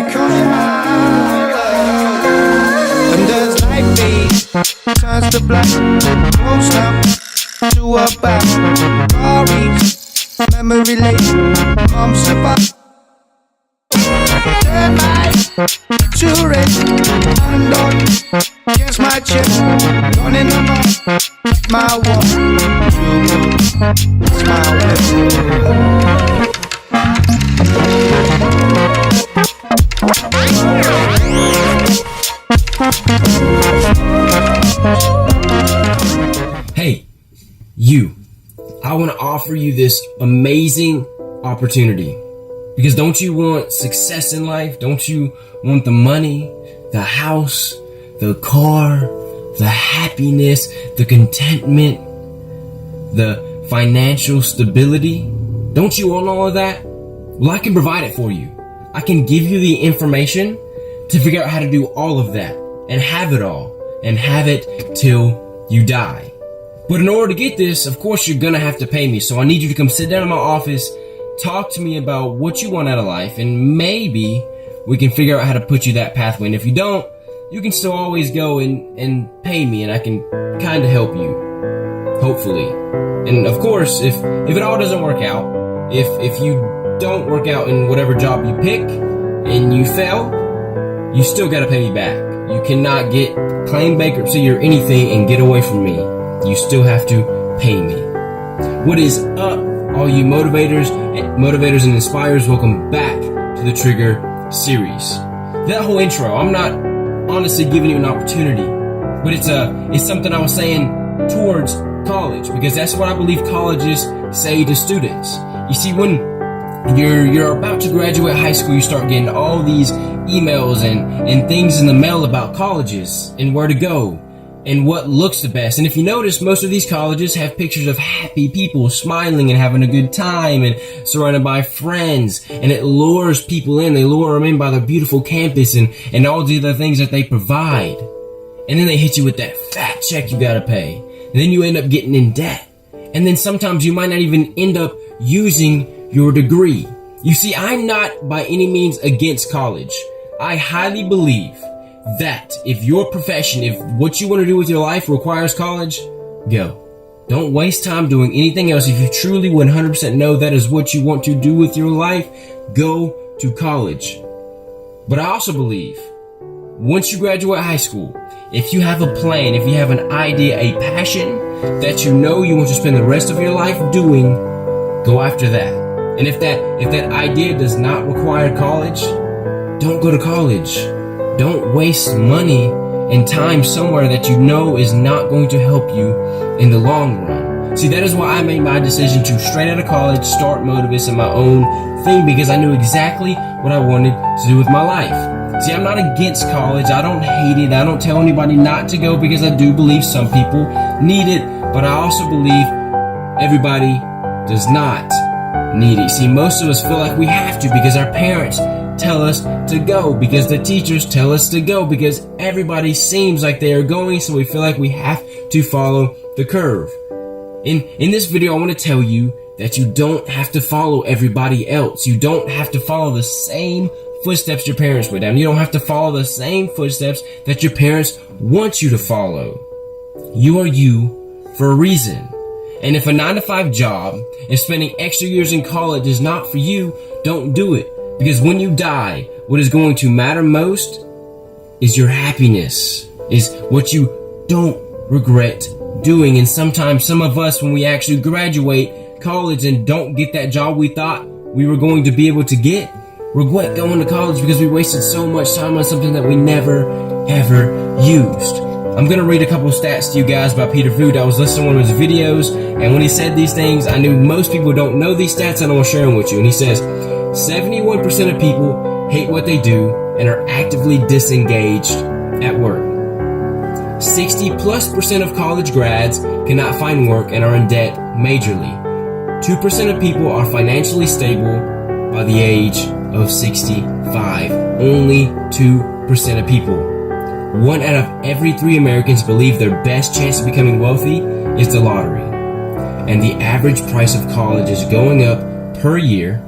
becoming my world. And as light fades, turns to black, goes down to a back. Stories, memory lane, comes apart. Turn my to red, undone against my chest. Running along my wall, it's my will. Hey, you. I want to offer you this amazing opportunity. Because don't you want success in life? Don't you want the money, the house, the car, the happiness, the contentment, the financial stability? Don't you want all of that? Well, I can provide it for you. I can give you the information to figure out how to do all of that and have it all and have it till you die. But in order to get this, of course, you're gonna have to pay me. So I need you to come sit down in my office, talk to me about what you want out of life, and maybe we can figure out how to put you that pathway. And if you don't, you can still always go and pay me, and I can kind of help you, hopefully. And of course, if it all doesn't work out, if you don't work out in whatever job you pick and you fail, you still gotta pay me back. You cannot claim bankruptcy or anything and get away from me. You still have to pay me. What is up, all you motivators and inspirers? Welcome back to the Trigger series. That whole intro, I'm not honestly giving you an opportunity, but it's something I was saying towards college, because that's what I believe colleges say to students. You see, when you're about to graduate high school, you start getting all these emails and things in the mail about colleges and where to go and what looks the best. And if you notice, most of these colleges have pictures of happy people smiling and having a good time and surrounded by friends, and it lures people in. They lure them in by their beautiful campus and all the other things that they provide. And then they hit you with that fat check you gotta pay. And then you end up getting in debt. And then sometimes you might not even end up using your degree. You see, I'm not by any means against college. I highly believe that if your profession, if what you want to do with your life requires college, go. Don't waste time doing anything else. If you truly 100% know that is what you want to do with your life, go to college. But I also believe once you graduate high school, if you have a plan, if you have an idea, a passion that you know you want to spend the rest of your life doing, go after that. And if that idea does not require college, don't go to college. Don't waste money and time somewhere that you know is not going to help you in the long run. See, that is why I made my decision to straight out of college start Motivist and my own thing, because I knew exactly what I wanted to do with my life. See, I'm not against college. I don't hate it. I don't tell anybody not to go, because I do believe some people need it, but I also believe everybody does not need it. See, most of us feel like we have to because our parents tell us to go, because the teachers tell us to go, because everybody seems like they are going, so we feel like we have to follow the curve. In this video, I want to tell you that you don't have to follow everybody else. You don't have to follow the same footsteps your parents went down. You don't have to follow the same footsteps that your parents want you to follow. You are you for a reason. And if a 9-to-5 job and spending extra years in college is not for you, don't do it. Because when you die, what is going to matter most is your happiness, is what you don't regret doing. And sometimes some of us, when we actually graduate college and don't get that job we thought we were going to be able to get, regret going to college because we wasted so much time on something that we never, ever used. I'm going to read a couple of stats to you guys by Peter Voot. I was listening to one of his videos, and when he said these things, I knew most people don't know these stats, and I want to share them with you. And he says, 71% of people hate what they do and are actively disengaged at work. 60+% of college grads cannot find work and are in debt majorly. 2% of people are financially stable by the age of 65. Only 2% of people. 1 out of every 3 Americans believe their best chance of becoming wealthy is the lottery. And the average price of college is going up per year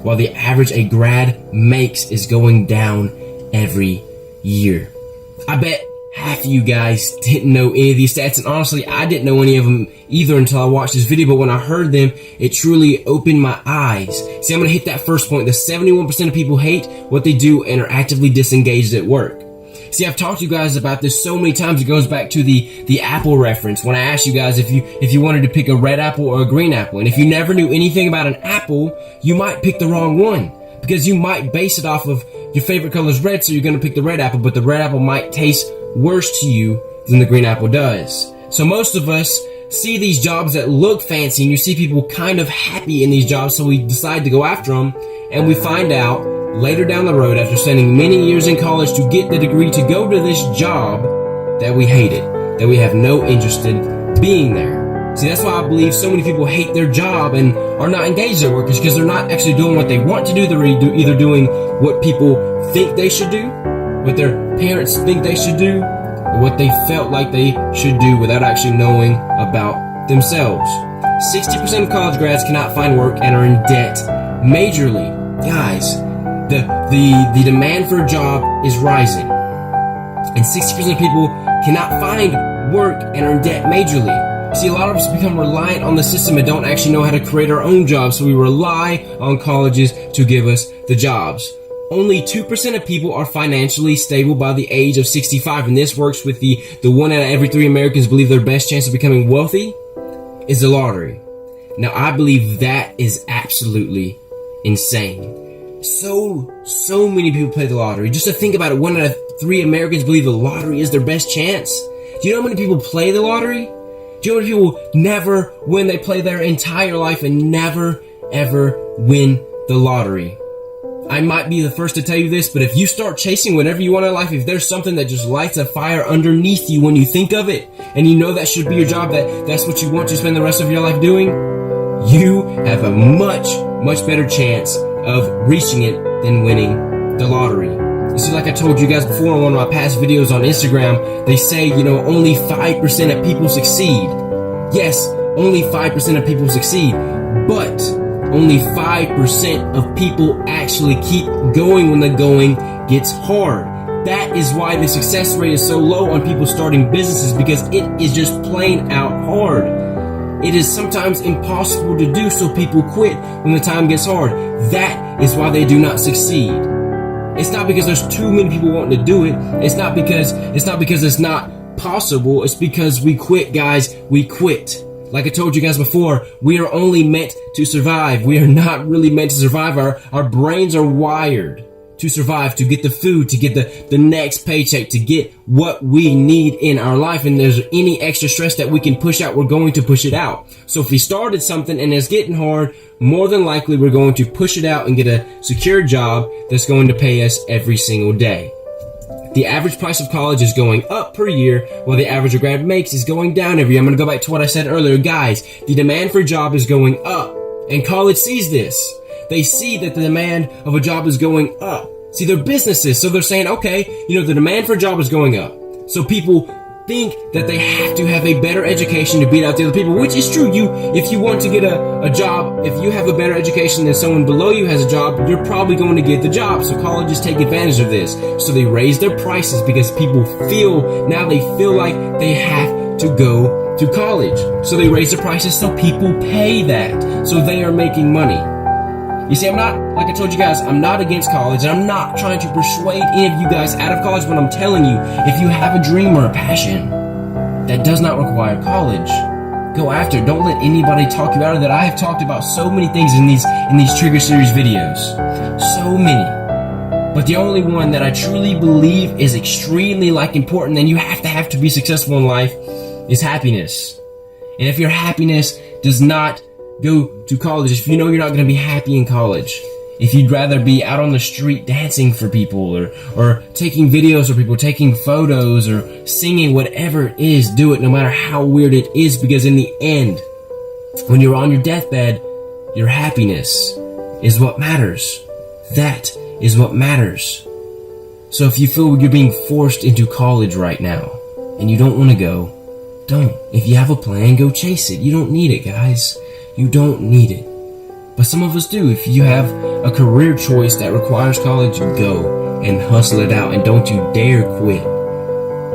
while the average a grad makes is going down every year. I bet half of you guys didn't know any of these stats, and honestly, I didn't know any of them either until I watched this video, but when I heard them, it truly opened my eyes. See, I'm going to hit that first point. The 71% of people hate what they do and are actively disengaged at work. See, I've talked to you guys about this so many times. It goes back to the apple reference. When I asked you guys if you wanted to pick a red apple or a green apple, and if you never knew anything about an apple, you might pick the wrong one, because you might base it off of your favorite color is red, so you're going to pick the red apple, but the red apple might taste worse to you than the green apple does. So most of us see these jobs that look fancy, and you see people kind of happy in these jobs, so we decide to go after them, and we find out later down the road, after spending many years in college to get the degree to go to this job, that we hate it, that we have no interest in being there. See, that's why I believe so many people hate their job and are not engaged at work, is because they're not actually doing what they want to do. They're either doing what people think they should do, what their parents think they should do, or what they felt like they should do without actually knowing about themselves. 60% of college grads cannot find work and are in debt majorly. Guys, the demand for a job is rising, and 60% of people cannot find work and are in debt majorly. See, a lot of us become reliant on the system and don't actually know how to create our own jobs, so we rely on colleges to give us the jobs. Only 2% of people are financially stable by the age of 65, and this works with the 1 out of every 3 Americans believe their best chance of becoming wealthy is the lottery. Now, I believe that is absolutely insane. So many people play the lottery. Just to think about it, 1 out of 3 Americans believe the lottery is their best chance. Do you know how many people play the lottery? Do you know how many people never win? They play their entire life and never, ever win the lottery. I might be the first to tell you this, but if you start chasing whatever you want in life, if there's something that just lights a fire underneath you when you think of it, and you know that should be your job, that's what you want to spend the rest of your life doing, you have a much better chance of reaching it than winning the lottery. You see, like I told you guys before in one of my past videos on Instagram, they say, only 5% of people succeed. Yes, only 5% of people succeed, but only 5% of people actually keep going when the going gets hard. That is why the success rate is so low on people starting businesses, because it is just plain out hard. It is sometimes impossible to do, so people quit when the time gets hard. That is why they do not succeed. It's not because there's too many people wanting to do it. It's not because it's not possible. It's because we quit, guys. We quit. Like I told you guys before, we are only meant to survive. We are not really meant to survive. Our brains are wired to survive, to get the food, to get the next paycheck, to get what we need in our life. And there's any extra stress that we can push out, we're going to push it out. So if we started something and it's getting hard, more than likely we're going to push it out and get a secure job that's going to pay us every single day. The average price of college is going up per year, while the average a grad makes is going down every year. I'm going to go back to what I said earlier. Guys, the demand for a job is going up, and college sees this. They see that the demand of a job is going up. See, they're businesses, so they're saying, okay, the demand for a job is going up. So people think that they have to have a better education to beat out the other people, which is true. If you want to get a job, if you have a better education than someone below you has a job, you're probably going to get the job. So colleges take advantage of this. So they raise their prices because people feel like they have to go to college. So they raise the prices so people pay that. So they are making money. You see, like I told you guys, I'm not against college, and I'm not trying to persuade any of you guys out of college, but I'm telling you, if you have a dream or a passion that does not require college, go after it. Don't let anybody talk you out of that. I have talked about so many things in these Trigger Series videos. So many. But the only one that I truly believe is extremely important, and you have to be successful in life, is happiness. And if your happiness does not go to college, if you know you're not going to be happy in college, if you'd rather be out on the street dancing for people, or taking videos for people, taking photos, or singing, whatever it is, do it no matter how weird it is, because in the end, when you're on your deathbed, your happiness is what matters. That is what matters. So if you feel you're being forced into college right now and you don't want to go, don't. If you have a plan, go chase it. You don't need it, guys. You don't need it. But some of us do. If you have a career choice that requires college, go and hustle it out, and don't you dare quit.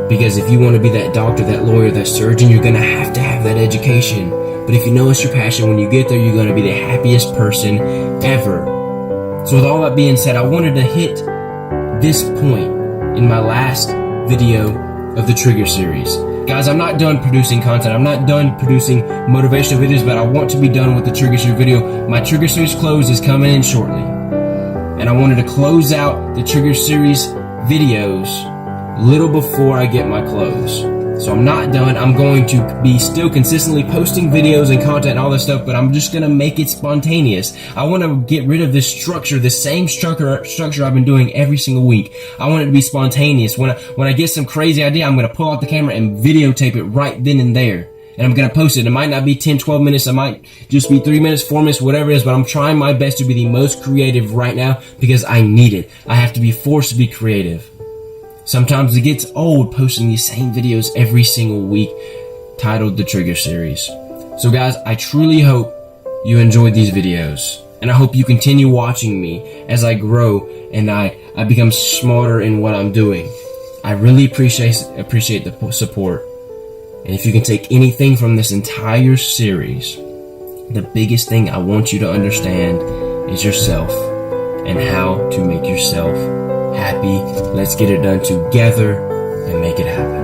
Because if you want to be that doctor, that lawyer, that surgeon, you're going to have that education. But if you know it's your passion, when you get there, you're going to be the happiest person ever. So with all that being said, I wanted to hit this point in my last video of the Trigger series. Guys, I'm not done producing content. I'm not done producing motivational videos, but I want to be done with the Trigger series video. My Trigger series close is coming in shortly. And I wanted to close out the Trigger series videos little before I get my close. So I'm not done. I'm going to be still consistently posting videos and content and all this stuff, but I'm just going to make it spontaneous. I want to get rid of this structure, the same structure I've been doing every single week. I want it to be spontaneous. When I get some crazy idea, I'm going to pull out the camera and videotape it right then and there. And I'm going to post it. It might not be 10, 12 minutes. It might just be 3 minutes, 4 minutes, whatever it is, but I'm trying my best to be the most creative right now because I need it. I have to be forced to be creative. Sometimes it gets old posting these same videos every single week, titled the Trigger series. So guys, I truly hope you enjoyed these videos, and I hope you continue watching me as I grow and I become smarter in what I'm doing. I really appreciate the support. And if you can take anything from this entire series, the biggest thing I want you to understand is yourself and how to make yourself happy. Let's get it done together and make it happen.